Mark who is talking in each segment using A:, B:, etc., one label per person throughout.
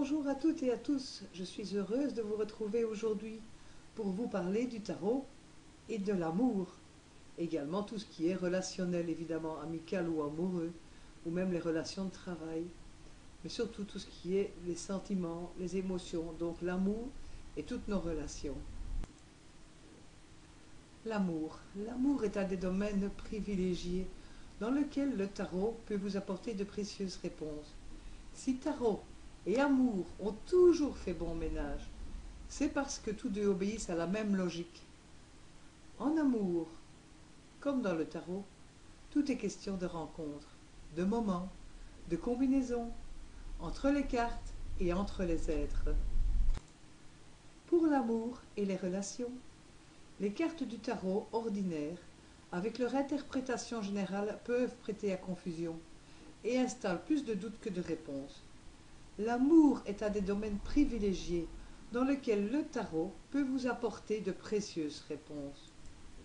A: Bonjour à toutes et à tous, je suis heureuse de vous retrouver aujourd'hui pour vous parler du tarot et de l'amour. Également tout ce qui est relationnel, évidemment, amical ou amoureux, ou même les relations de travail. Mais surtout tout ce qui est les sentiments, les émotions, donc l'amour et toutes nos relations. L'amour. L'amour est un des domaines privilégiés dans lequel le tarot peut vous apporter de précieuses réponses. Si tarot et amour ont toujours fait bon ménage, c'est parce que tous deux obéissent à la même logique. En amour, comme dans le tarot, tout est question de rencontre, de moments, de combinaisons, entre les cartes et entre les êtres. Pour l'amour et les relations, les cartes du tarot ordinaire, avec leur interprétation générale, peuvent prêter à confusion et installent plus de doutes que de réponses. L'amour est un des domaines privilégiés dans lequel le tarot peut vous apporter de précieuses réponses.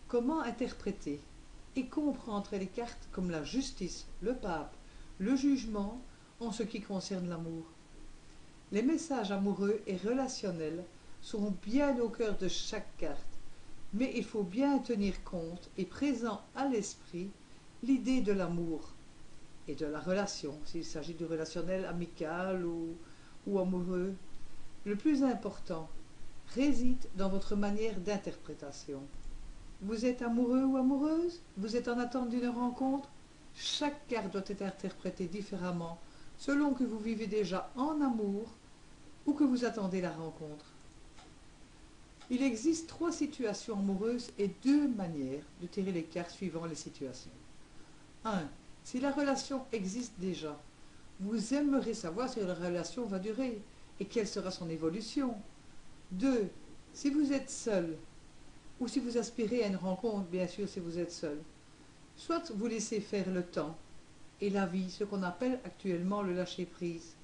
A: Comment interpréter et comprendre les cartes comme la justice, le pape, le jugement en ce qui concerne l'amour? Les messages amoureux et relationnels seront bien au cœur de chaque carte, mais il faut bien tenir compte et présent à l'esprit l'idée de l'amour et de la relation, s'il s'agit du relationnel amical ou amoureux. Le plus important réside dans votre manière d'interprétation. Vous êtes amoureux ou amoureuse? Vous êtes en attente d'une rencontre? Chaque carte doit être interprétée différemment selon que vous vivez déjà en amour ou que vous attendez la rencontre. Il existe 3 situations amoureuses et 2 manières de tirer les cartes suivant les situations. 1. Si la relation existe déjà, vous aimerez savoir si la relation va durer et quelle sera son évolution. 2. Si vous êtes seul, ou si vous aspirez à une rencontre, bien sûr si vous êtes seul, soit vous laissez faire le temps et la vie, ce qu'on appelle actuellement le lâcher-prise,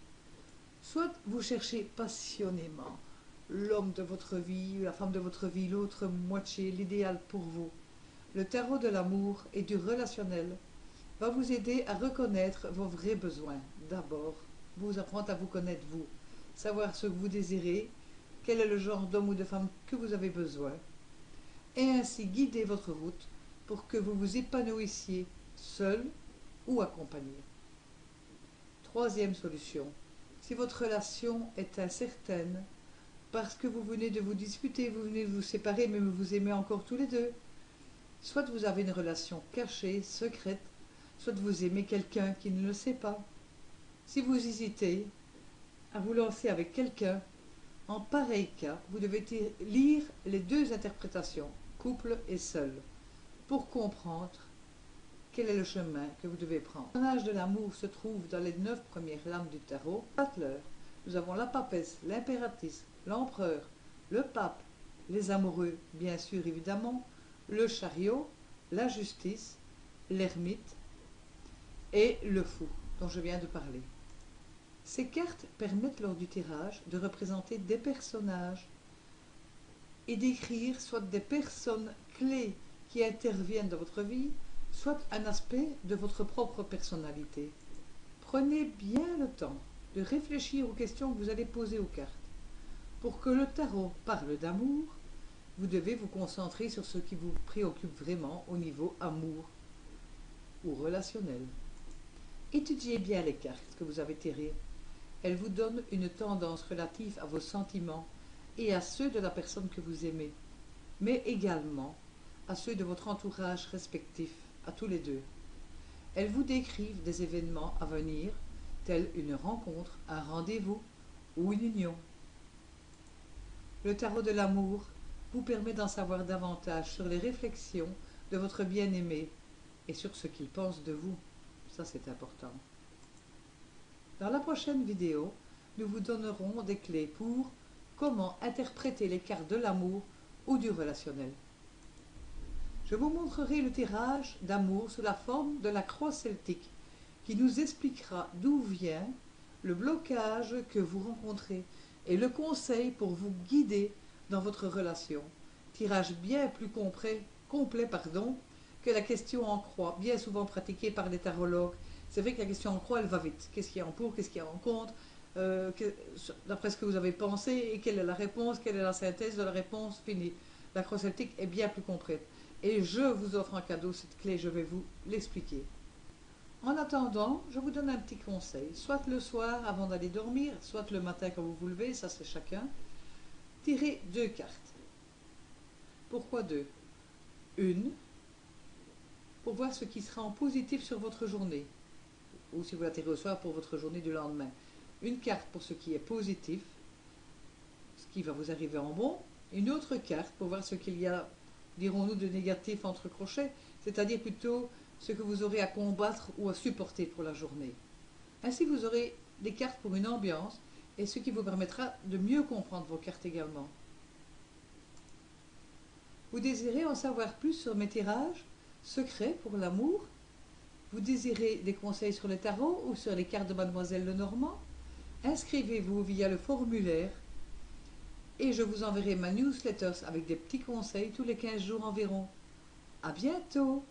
A: soit vous cherchez passionnément l'homme de votre vie, la femme de votre vie, l'autre moitié, l'idéal pour vous. Le tarot de l'amour et du relationnel va vous aider à reconnaître vos vrais besoins. D'abord, vous apprendre à vous connaître vous, savoir ce que vous désirez, quel est le genre d'homme ou de femme que vous avez besoin, et ainsi guider votre route pour que vous vous épanouissiez seul ou accompagné. Troisième solution, si votre relation est incertaine, parce que vous venez de vous disputer, vous venez de vous séparer, mais vous aimez encore tous les deux, soit vous avez une relation cachée, secrète, soit vous aimez quelqu'un qui ne le sait pas. Si vous hésitez à vous lancer avec quelqu'un, en pareil cas, vous devez lire les 2 interprétations, couple et seul, pour comprendre quel est le chemin que vous devez prendre. Le personnage de l'amour se trouve dans les 9 premières lames du tarot. Nous avons la papesse, l'impératrice, l'empereur, le pape, les amoureux, bien sûr évidemment, le chariot, la justice, l'ermite et le fou dont je viens de parler. Ces cartes permettent lors du tirage de représenter des personnages et d'écrire soit des personnes clés qui interviennent dans votre vie, soit un aspect de votre propre personnalité. Prenez bien le temps de réfléchir aux questions que vous allez poser aux cartes. Pour que le tarot parle d'amour, vous devez vous concentrer sur ce qui vous préoccupe vraiment au niveau amour ou relationnel. Étudiez bien les cartes que vous avez tirées. Elles vous donnent une tendance relative à vos sentiments et à ceux de la personne que vous aimez, mais également à ceux de votre entourage respectif, à tous les deux. Elles vous décrivent des événements à venir, tels une rencontre, un rendez-vous ou une union. Le tarot de l'amour vous permet d'en savoir davantage sur les réflexions de votre bien-aimé et sur ce qu'il pense de vous. Ça, c'est important. Dans la prochaine vidéo, nous vous donnerons des clés pour comment interpréter les cartes de l'amour ou du relationnel. Je vous montrerai le tirage d'amour sous la forme de la croix celtique qui nous expliquera d'où vient le blocage que vous rencontrez et le conseil pour vous guider dans votre relation. Tirage bien plus complet que la question en croix, bien souvent pratiquée par les tarologues. C'est vrai que la question en croix, elle va vite. Qu'est-ce qu'il y a en pour, qu'est-ce qu'il y a en contre? d'après ce que vous avez pensé, et quelle est la réponse, quelle est la synthèse de la réponse finie. L'acroceltique est bien plus complète. Et je vous offre en cadeau cette clé, je vais vous l'expliquer. En attendant, je vous donne un petit conseil, soit le soir avant d'aller dormir, soit le matin quand vous vous levez, ça c'est chacun. Tirez 2 cartes. Pourquoi 2? Une, pour voir ce qui sera en positif sur votre journée, ou si vous la tirez au soir pour votre journée du lendemain. Une carte pour ce qui est positif, ce qui va vous arriver en bon, une autre carte pour voir ce qu'il y a, dirons-nous, de négatif entre crochets, c'est-à-dire plutôt ce que vous aurez à combattre ou à supporter pour la journée. Ainsi, vous aurez des cartes pour une ambiance, et ce qui vous permettra de mieux comprendre vos cartes également. Vous désirez en savoir plus sur mes tirages secrets pour l'amour? Vous désirez des conseils sur le tarot ou sur les cartes de Mademoiselle Lenormand? Inscrivez-vous via le formulaire et je vous enverrai ma newsletter avec des petits conseils tous les 15 jours environ. À bientôt!